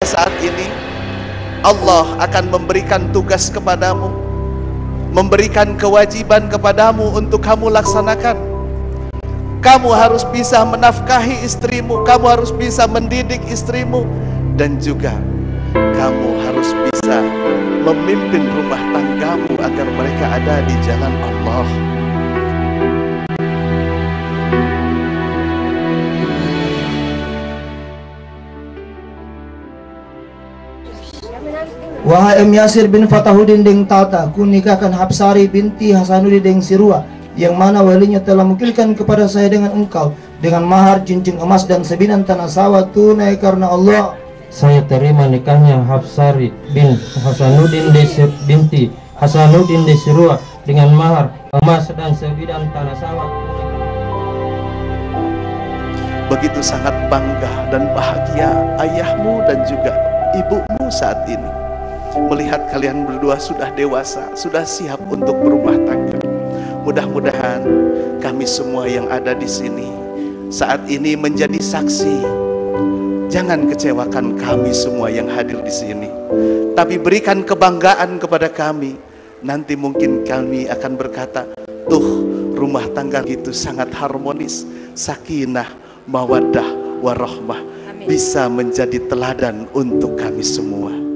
saat ini Allah akan memberikan tugas kepadamu, memberikan kewajiban kepadamu untuk kamu laksanakan. Kamu harus bisa menafkahi istrimu, kamu harus bisa mendidik istrimu, dan juga kamu harus bisa memimpin rumah tanggamu agar mereka ada di jalan Allah. Wahai M. Yasir bin Fatahuddin deng Tata, ku nikahkan Hapsari binti Hasanuddin deng Sirua, yang mana walinya telah mewakilkan kepada saya dengan engkau, dengan mahar cincin emas dan sebinan tanah sawah tunai karena Allah. Saya terima nikahnya Hapsari bin Hasanuddin binti Hasanuddin de Sirua dengan mahar emas dan sebidang tanah sawah. Begitu sangat bangga dan bahagia ayahmu dan juga ibumu saat ini melihat kalian berdua sudah dewasa, sudah siap untuk berumah tangga. Mudah-mudahan kami semua yang ada di sini saat ini menjadi saksi. Jangan kecewakan kami semua yang hadir di sini, tapi berikan kebanggaan kepada kami. Nanti mungkin kami akan berkata, tuh rumah tangga itu sangat harmonis, sakinah, mawaddah, warahmah, bisa menjadi teladan untuk kami semua.